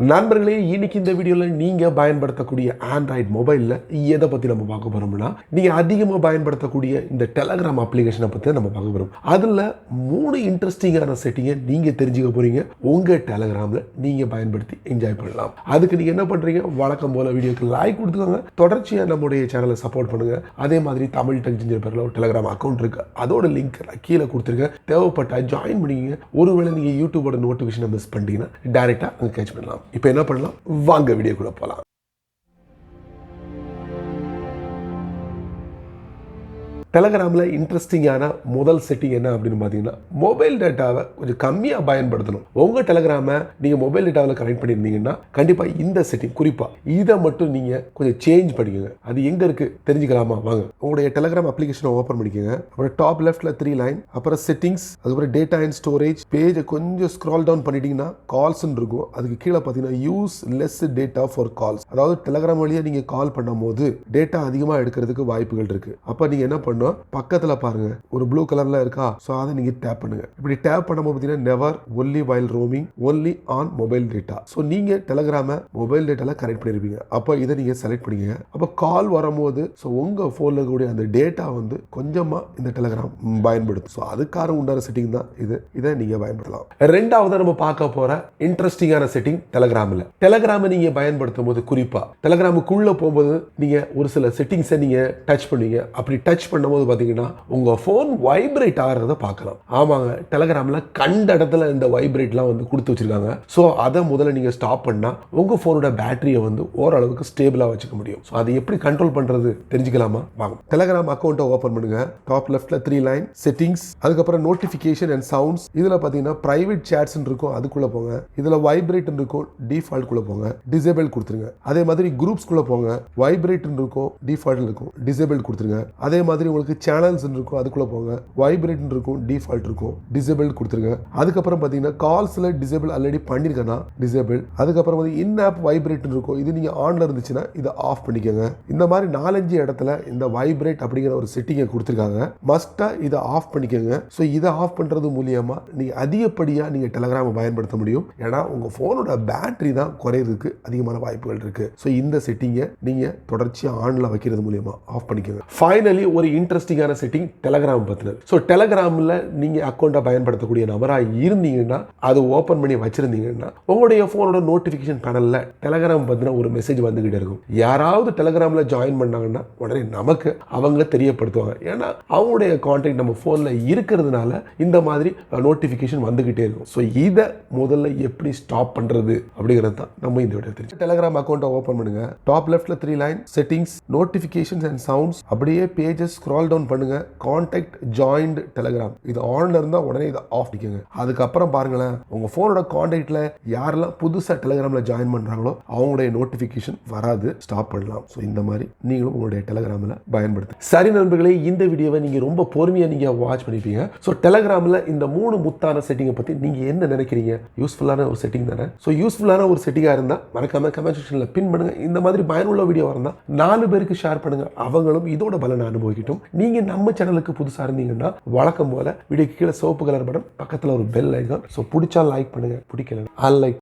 நண்பர்களே, இன்னைக்கு இந்த வீடியோவில் நீங்கள் பயன்படுத்தக்கூடிய ஆண்ட்ராய்டு மொபைலில் எதை பற்றி நம்ம பார்க்க போகிறோம்னா, நீங்கள் அதிகமாக பயன்படுத்தக்கூடிய இந்த டெலகிராம் அப்ளிகேஷனை பற்றி நம்ம பார்க்க போகிறோம். அதில் 3 இன்ட்ரெஸ்டிங்கான செட்டிங்கை நீங்கள் தெரிஞ்சுக்க போகிறீங்க. உங்கள் டெலகிராமில் நீங்கள் பயன்படுத்தி என்ஜாய் பண்ணலாம். அதுக்கு நீங்கள் என்ன பண்ணுறீங்க, வழக்கம் போல் வீடியோக்கு லைக் கொடுத்துக்கோங்க. தொடர்ச்சியாக நம்முடைய சேனலை சப்போர்ட் பண்ணுங்கள். அதே மாதிரி தமிழ் டெக் ஜிஞ்சர் பேரில் ஒரு டெலகிராம் அக்கௌண்ட் இருக்குது. அதோட லிங்க் கீழே கொடுத்துருக்கேன். தேவைப்பட்டால் ஜாயின் பண்ணிக்கங்க. ஒருவேளை நீங்கள் யூடியூபோட நோட்டிஃபிகேஷனை மிஸ் பண்ணிட்டீங்கன்னா டைரெக்டாக அங்கே கேட்ச் பண்ணலாம். இப்போ என்ன பண்ணலாம், வாங்க வீடியோக்குள்ள போகலாம். டெலகிராமில் இன்ட்ரெஸ்டிங்கான முதல் செட்டிங் என்ன அப்படின்னு பார்த்தீங்கன்னா, மொபைல் டேட்டாவை கொஞ்சம் கம்மியாக பயன்படுத்தணும். உங்கள் டெலகிராமை நீங்கள் மொபைல் டேட்டாவில் கனெக்ட் பண்ணியிருந்தீங்கன்னா கண்டிப்பாக இந்த செட்டிங், குறிப்பாக இதை மட்டும் நீங்கள் கொஞ்சம் சேஞ்ச் பண்ணிக்கோங்க. அது எங்கே இருக்குது தெரிஞ்சுக்கலாமா? வாங்க, உங்களுடைய டெலகிராம் அப்ளிகேஷனை ஓப்பன் பண்ணிக்கோங்க. அப்புறம் டாப் லெஃப்ட்டில் 3 லைன், அப்புறம் செட்டிங்ஸ், அதுக்கப்புறம் டேட்டா அண்ட் ஸ்டோரேஜ். பேஜை கொஞ்சம் ஸ்க்ரால் டவுன் பண்ணிட்டீங்கன்னா கால்ஸ்ன்னு இருக்கும். அதுக்கு கீழே பார்த்தீங்கன்னா use less data for calls. அதாவது டெலகிராம் வழியாக நீங்கள் கால் பண்ணும் போது டேட்டா அதிகமாக எடுக்கிறதுக்கு வாய்ப்புகள் இருக்குது. அப்போ நீங்கள் என்ன பண்ணணும், பக்கத்துல பாருங்க ஒரு ப்ளூ கலர்ல இருக்கா, சோ அதை நீங்க டேப் பண்ணுங்க. இப்படி டேப் பண்ணும்போது பாத்தீங்கன்னா never only while roaming only on mobile data. So நீங்க டெலகிராம மொபைல் டேட்டால கனெக்ட் பண்ணிருப்பீங்க. அப்போ இதை நீங்க செலக்ட் பண்ணிக்கங்க. அப்போ கால் வரும்போது சோ உங்க போன்ல இருக்கக்கூடிய அந்த டேட்டா வந்து கொஞ்சமா இந்த டெலகிராம் பயன்படுத்தும். சோ அதுக்காக உண்டான செட்டிங் தான் இது. இதை நீங்க பயன்படுத்தலாம். ரெண்டாவது நம்ம பார்க்க போற இன்ட்ரெஸ்டிங்கான செட்டிங் டெலகிராம்ல. டெலகிராம நீங்க பயன்படுத்தும் போது, குறிப்பா டெலகிராமுக்குள்ள போகும்போது நீங்க ஒரு சில செட்டிங்ஸை நீங்க டச் பண்ணுவீங்க. அப்படி டச் பண்ணும்போது பாத்தீங்கன்னா உங்க போன் வைப்ரேட் ஆகிறத பார்க்கலாம். ஆமாங்க, டெலகிராம்ல கண்ட இடத்துல இந்த வைப்ரேட்லாம் வந்து கொடுத்து வச்சிருக்காங்க. சோ அதை முதல்ல நீங்க ஸ்டாப் பண்ணா உங்க போனோட பேட்டரியை வந்து ஓரளவுக்கு ஸ்டேபிளா வச்சுக்க முடியும். சோ அதை எப்படி கண்ட்ரோல் பண்றது தெரிஞ்சுக்கலாமா? வாங்க, டெலகிராம் அக்கௌண்ட்டை ஓபன் பண்ணுங்க. டாப் லெஃப்ட்ல 3 லைன், செட்டிங்ஸ், அதுக்கப்புறம் நோட்டிபிகேஷன் அண்ட் சவுண்ட்ஸ். இதுல பாத்தீங்கன்னா பிரைவேட் சாட்ஸ் இருக்கும், அதுக்குள்ள போங்க. இதுல வைப்ரேட் இருக்கும், டிஃபால்ட் குள்ள போங்க, டிசேபிள் கொடுத்துருங்க. அதே மாதிரி குரூப்ஸ் குள்ள போங்க, வைப்ரேட் இருக்கும், டிஃபால்ட் இருக்கும், டிசேபிள் கொடுத்துருங்க. அதே மாதிரி உங்களுக்கு சேனல்ஸ் இருக்கும், அதுக்குள்ள போங்க, வைப்ரேட் இருக்கும், டிஃபால்ட் இருக்கும், டிசேபிள் கொடுத்துருங்க. அதுக்கப்புறம் பாத்தீங்கன்னா கால்ஸ்ல டிசேபிள் ஆல்ரெடி பண்ணிருக்கேன்னா டிசேபிள். அதுக்கப்புறம் வந்து இன் ஆப் வைப்ரேட் இருக்கும், இது நீங்க ஆன்ல இருந்துச்சுன்னா இதை ஆஃப் பண்ணிக்கோங்க. இந்த மாதிரி 4-5 இடத்துல இந்த வைப்ரேட் அப்படிங்கிற ஒரு செட்டிங்கை கொடுத்துருக்காங்க. மஸ்டா இதை ஆஃப் பண்ணிக்கோங்க. ஸோ இதை ஆஃப் பண்றது மூலியமா நீங்க அதிகப்படியா நீங்க டெலகிராமை பயன்படுத்த முடியும். ஏன்னா உங்க போனோட பேட்டரி தான் குறையிறதுக்கு அதிகமான வாய்ப்புகள் இருக்கு. ஸோ இந்த செட்டிங்கை நீங்க தொடர்ச்சியா ஆன்ல வைக்கிறது மூலியமா ஆஃப் பண்ணிக்கோங்க. ஃபைனலி ஒரு இன்ட்ரெஸ்டிங்கான செட்டிங் டெலகிராம் பத்தினது. ஸோ டெலகிராமில் நீங்கள் அக்கௌண்ட்டை பயன்படுத்தக்கூடிய நபராக இருந்தீங்கன்னா, அது ஓப்பன் பண்ணி வச்சிருந்தீங்கன்னா உங்களுடைய ஃபோனோட நோட்டிஃபிகேஷன் பேனலில் டெலகிராம் பற்றின ஒரு மெசேஜ் வந்துகிட்டே இருக்கும். யாராவது டெலகிராமில் ஜாயின் பண்ணாங்கன்னா உடனே நமக்கு அவங்க தெரியப்படுத்துவாங்க. ஏன்னா அவங்களுடைய கான்டாக்ட் நம்ம ஃபோனில் இருக்கிறதுனால இந்த மாதிரி நோட்டிஃபிகேஷன் வந்துகிட்டே இருக்கும். ஸோ இதை முதல்ல எப்படி ஸ்டாப் பண்ணுறது அப்படிங்கிறது தான் நம்ம இந்த வீடியோ தெரிஞ்சு. டெலகிராம் அக்கௌண்ட்டை ஓப்பன் பண்ணுங்க. டாப் லெஃப்ட்ல 3 line, settings, notifications and sounds. அப்படியே பேஜஸ் ஸ்க்ரால் டவுன் பண்ணுங்க. கான்டாக்ட் ஜாயின்ட் டெலகிராம், இது ஆன்ல இருந்தா உடனே இதை ஆஃப் பண்ணிக்கோங்க. அதுக்கப்புறம் பாருங்களேன், உங்க போனோட கான்டாக்ட்ல யாரெல்லாம் புதுசா டெலகிராம்ல ஜாயின் பண்றாங்களோ அவங்களுடைய நோட்டிபிகேஷன் வராது, ஸ்டாப் பண்ணலாம். ஸோ இந்த மாதிரி நீங்களும் உங்களுடைய டெலகிராம்ல பயன்படுத்து. சரி நண்பர்களே, இந்த வீடியோவை நீங்க ரொம்ப பொறுமையா நீங்க வாட்ச் பண்ணிருப்பீங்க. ஸோ டெலகிராம்ல இந்த 3 முத்தான செட்டிங்கை பத்தி நீங்க என்ன நினைக்கிறீங்க? யூஸ்ஃபுல்லான ஒரு செட்டிங் தானே? ஸோ யூஸ்ஃபுல்லான ஒரு செட்டிங்கா இருந்தா மறக்காம கமெண்ட் செக்ஷன்ல பின் பண்ணுங்க. இந்த மாதிரி பயனுள்ள வீடியோ இருந்தா 4 பேருக்கு ஷேர் பண்ணுங்க. அவங்களும் இதோட பலனை அனுபவிக்கட்டும். நீங்க நம்ம சேனலுக்கு புதுசா இருந்தீங்கன்னா வழக்கம் போல வீடியோக்கு கீழே சிவப்பு கலர் பட்டன், பக்கத்துல ஒரு பெல் ஐகான். சோ பிடிச்சா லைக் பண்ணுங்க, பிடிக்கல அன்லைக்